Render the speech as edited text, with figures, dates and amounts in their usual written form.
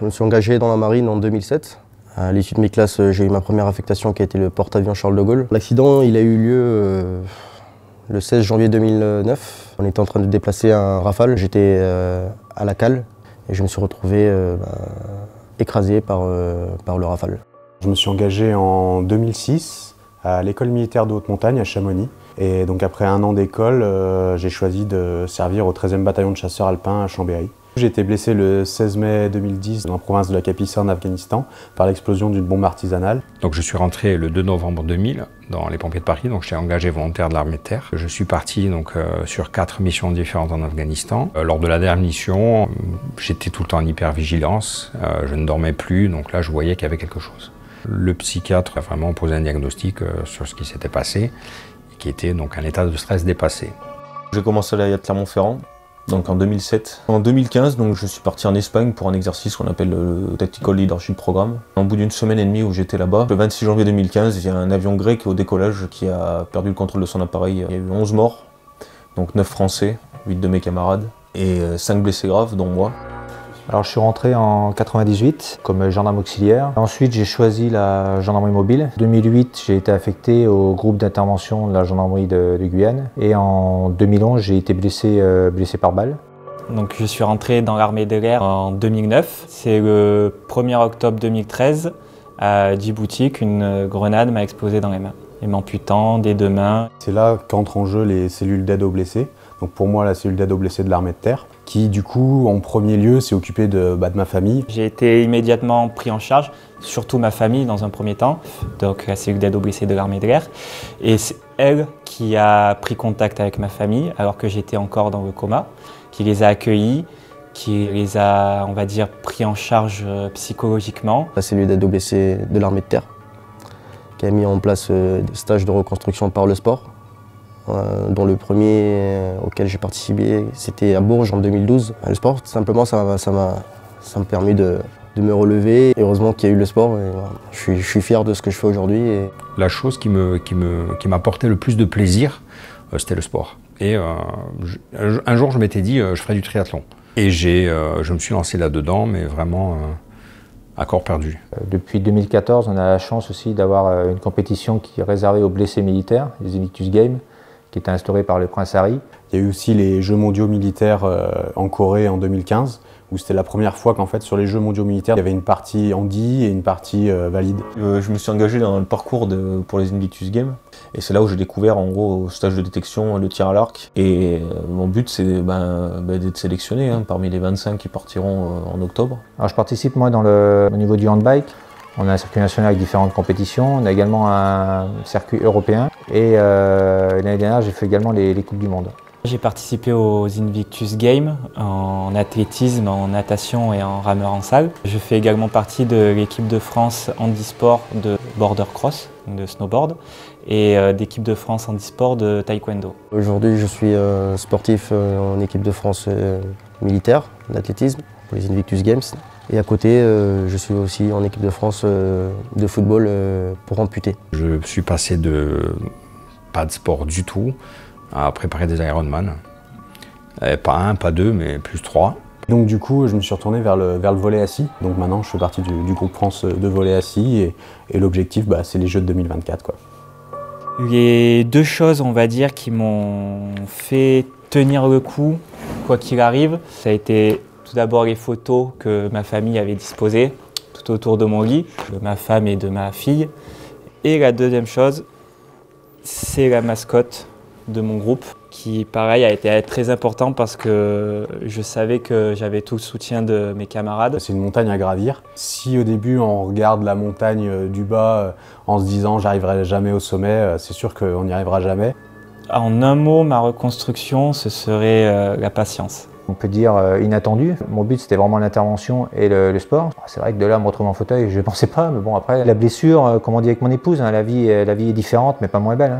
Je me suis engagé dans la marine en 2007. À l'issue de mes classes, j'ai eu ma première affectation qui a été le porte-avions Charles de Gaulle. L'accident, il a eu lieu le 16 janvier 2009. On était en train de déplacer un Rafale. J'étais à la cale et je me suis retrouvé écrasé par le Rafale. Je me suis engagé en 2006 à l'école militaire de haute montagne à Chamonix. Et donc après un an d'école, j'ai choisi de servir au 13e bataillon de chasseurs alpins à Chambéry. J'ai été blessé le 16 mai 2010 dans la province de la Kapisa en Afghanistan par l'explosion d'une bombe artisanale. Donc je suis rentré le 2 novembre 2000 dans les pompiers de Paris, donc j'étais engagé volontaire de l'armée de terre. Je suis parti donc, sur 4 missions différentes en Afghanistan. Lors de la dernière mission, j'étais tout le temps en hypervigilance, je ne dormais plus, donc là je voyais qu'il y avait quelque chose. Le psychiatre a vraiment posé un diagnostic sur ce qui s'était passé, qui était donc un état de stress dépassé. J'ai commencé à Clermont-Ferrand, donc en 2007. En 2015, donc, je suis parti en Espagne pour un exercice qu'on appelle le Tactical Leadership Programme. Au bout d'une semaine et demie où j'étais là-bas, le 26 janvier 2015, il y a un avion grec au décollage qui a perdu le contrôle de son appareil. Il y a eu 11 morts, donc 9 Français, 8 de mes camarades, et 5 blessés graves, dont moi. Alors je suis rentré en 98 comme gendarme auxiliaire. Ensuite j'ai choisi la gendarmerie mobile. En 2008 j'ai été affecté au groupe d'intervention de la gendarmerie de Guyane. Et en 2011 j'ai été blessé par balle. Donc je suis rentré dans l'armée de l'air en 2009. C'est le 1er octobre 2013 à Djibouti qu'une grenade m'a explosé dans les mains et m'amputant des 2 mains. C'est là qu'entrent en jeu les cellules d'aide aux blessés. Donc pour moi la cellule d'aide aux blessés de l'armée de terre, qui du coup en premier lieu s'est occupée de ma famille. J'ai été immédiatement pris en charge, surtout ma famille dans un premier temps, donc la cellule d'aide aux blessés de l'armée de l'air. Et c'est elle qui a pris contact avec ma famille alors que j'étais encore dans le coma, qui les a accueillis, qui les a, on va dire, pris en charge psychologiquement. La cellule d'aide aux blessés de l'armée de terre, qui a mis en place des stages de reconstruction par le sport, dont le premier auquel j'ai participé, c'était à Bourges en 2012. Le sport, tout simplement, ça m'a permis de me relever. Et heureusement qu'il y a eu le sport. Et voilà, je suis fier de ce que je fais aujourd'hui. La chose qui m'apportait le plus de plaisir, c'était le sport. Et un jour, je m'étais dit, je ferais du triathlon. Et je me suis lancé là-dedans, mais vraiment à corps perdu. Depuis 2014, on a la chance aussi d'avoir une compétition qui est réservée aux blessés militaires, les Invictus Games, qui était instauré par le prince Harry. Il y a eu aussi les Jeux mondiaux militaires en Corée en 2015, où c'était la première fois qu'en fait sur les Jeux mondiaux militaires, il y avait une partie handi et une partie valide. Je me suis engagé dans le parcours pour les Invictus Games, et c'est là où j'ai découvert en gros au stage de détection le tir à l'arc. Et mon but c'est d'être sélectionné parmi les 25 qui partiront en octobre. Alors je participe moi au niveau du handbike. On a un circuit national avec différentes compétitions, on a également un circuit européen et l'année dernière j'ai fait également les Coupes du Monde. J'ai participé aux Invictus Games en athlétisme, en natation et en rameur en salle. Je fais également partie de l'équipe de France handisport de border cross, de snowboard, et d'équipe de France handisport de taekwondo. Aujourd'hui je suis sportif en équipe de France militaire d'athlétisme pour les Invictus Games. Et à côté, je suis aussi en équipe de France de football pour amputés. Je suis passé de pas de sport du tout à préparer des Ironman. Pas 1, pas 2, mais plus 3. Donc du coup, je me suis retourné vers le volley assis. Donc maintenant, je fais partie du groupe France de volley assis et l'objectif, c'est les Jeux de 2024, quoi. Les 2 choses, on va dire, qui m'ont fait tenir le coup, quoi qu'il arrive, ça a été tout d'abord les photos que ma famille avait disposées tout autour de mon lit, de ma femme et de ma fille. Et la deuxième chose, c'est la mascotte de mon groupe, qui pareil a été très important parce que je savais que j'avais tout le soutien de mes camarades. C'est une montagne à gravir. Si au début on regarde la montagne du bas en se disant j'arriverai jamais au sommet, c'est sûr qu'on n'y arrivera jamais. En un mot, ma reconstruction, ce serait la patience. On peut dire inattendu. Mon but c'était vraiment l'intervention et le sport. C'est vrai que de là me retrouver en fauteuil, je ne pensais pas, mais bon après la blessure, comme on dit avec mon épouse, la vie est différente mais pas moins belle.